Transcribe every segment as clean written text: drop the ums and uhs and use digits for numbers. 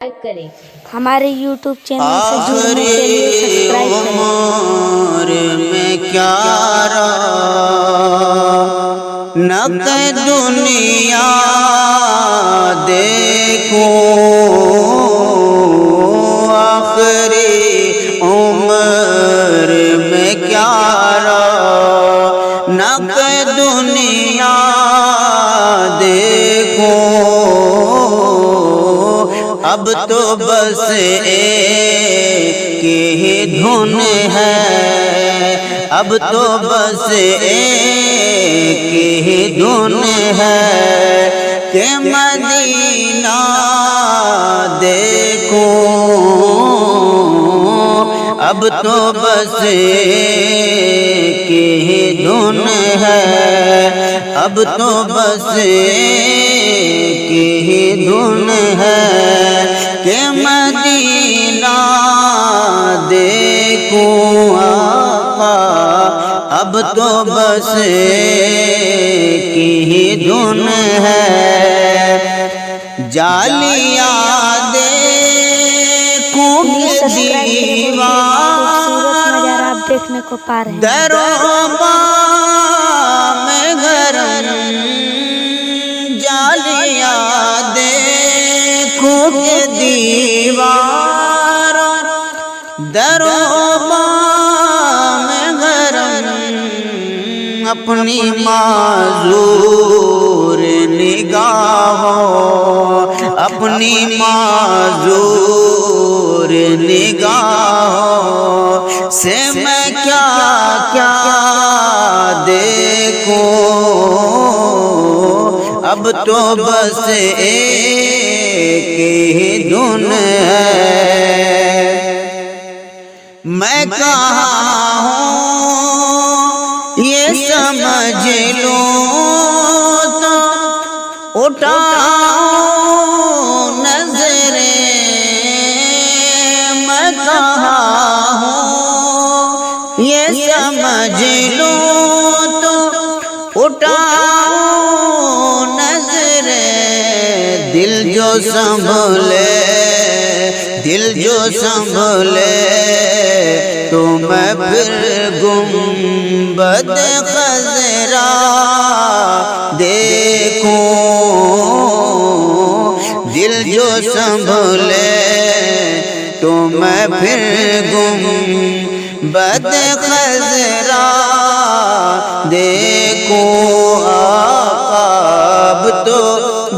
करें। हमारे YouTube channel से जुड़ने के लिए सब्सक्राइब करें। में क्या नक दुनिया देखो, आखिरी उम्र में क्या नक दुनिया देखो, अब तो बस एक ही धुन है, अब तो बस एक ही धुन है कि मदीना देखो, अब तो बस एक ही धुन है, अब तो बस एक ही धुन है कि मदीना देखो आका, अब तो बस एक ही धुन है। जालिया देखो दीवार आप देखने को पा रहे हैं। दरोबा में गरम जालिया देखो के दीवार, दरोबा में गरम अपनी माजूर निगाहों, अपनी माजूर निगाहों से मैं क्या क्या देखूं, अब तो बस एक ही धुन है। मैं कहाँ हूँ ये समझ लो तो उठाऊं नजरें, मैं कहाँ हूँ ये समझ लो तो उठाऊं नजरें। दिल जो संभले, दिल जो संभले तो मैं फिर गुंबद खजरा देखूं, दिल जो संभले तो मैं फिर गुंबद खजरा देखूं आका, अब तो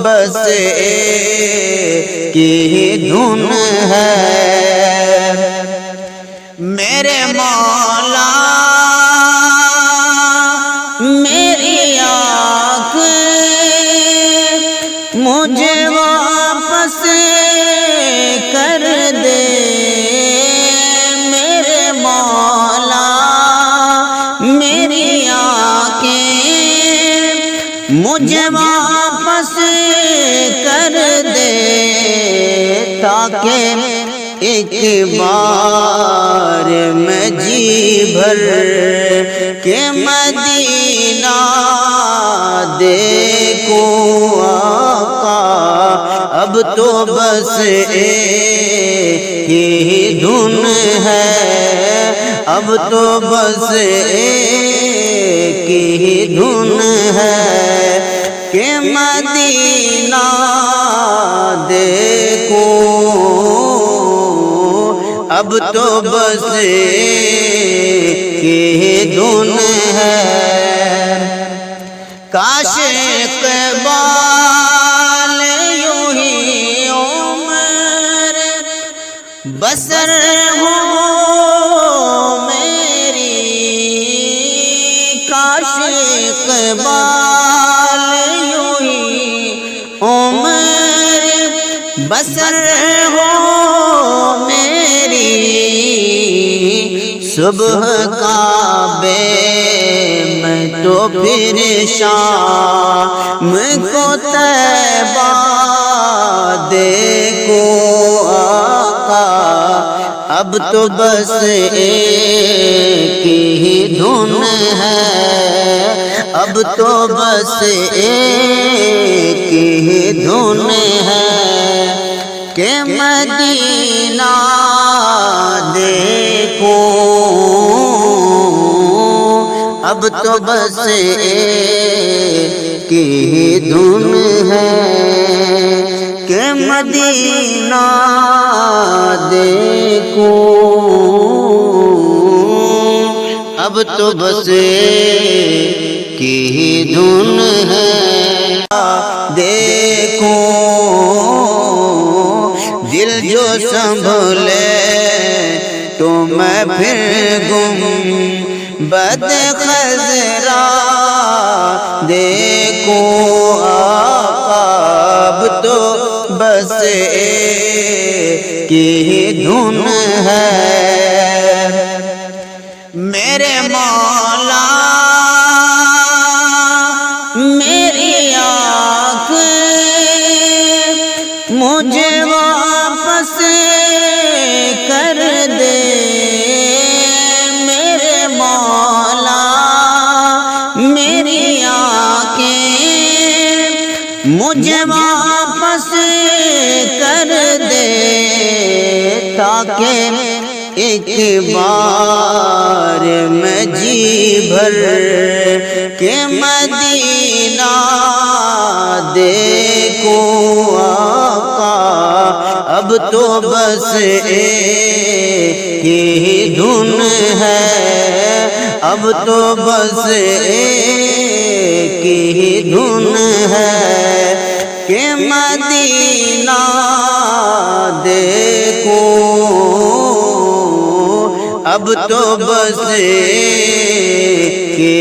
बस एक ही धुन है। मेरे मौला मेरी आँख मुझे वापस कर दे, मेरे मौला मेरी आँखें मुझे वापस कर दे, ताकि एक बार मैं जी भर के मदीना देखूं आका, अब तो बस एक ही धुन है, अब तो बस एक ही धुन है कि मदीना देखूं, अब तो बस एक ही धुन है। काश इक़बाल यूं ही उम्र बसर हो मेरी, काश इक़बाल यूं ही उम्र बसर हो मेरी, सुबह काबे में तो फिर शाम को तैबा देखो आका, अब तो बस एक ही धुन है, अब तो बस एक ही धुन है کہ مدینہ دیکھو اب تو بس ایک ہی دھن ہے کہ مدینہ دیکھو اب تو بس ایک ہی دھن ہے دیکھو دل جو سنبھلے تو میں پھر گنبد خضرا دیکھو آقا اب تو بس ایک ہی دھن ہے میرے مولا میری آنکھ مجھے واپس کر دے میرے مولا میری آنکھیں مجھے واپس کر دے تاکہ ایک بار میں جی بھر کے مدینہ دیکھو آقا اب تو بس ایک ہی دھن ہے اب تو بس ایک ہی دھن ہے کہ مدینہ دیکھو اب تو بس ایک ہی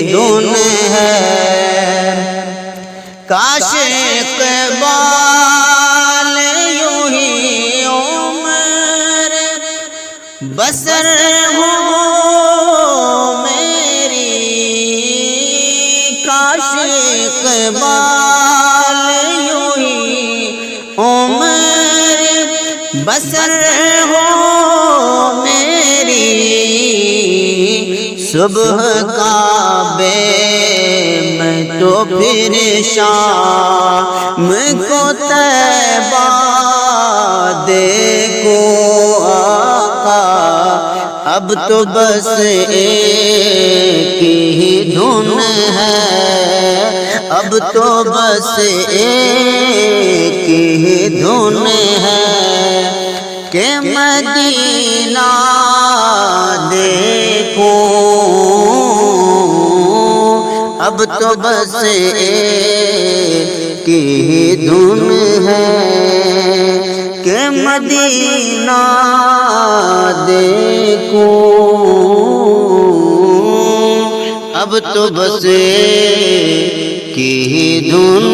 دھن ہے کاش اقبال یوں ہی عمر بسر ہو میری کاش اقبال یوں ہی عمر بسر ہو صبح کعبے میں تو پھر شام کو طیبہ دیکھو آقا اب تو بس ایک ہی دھن ہے اب تو بس ایک ہی دھن ہے کہ مدینہ دیکھو اب تو بس ایک ہی دھن ہے کہ مدینہ دیکھو اب تو بس ایک ہی دھن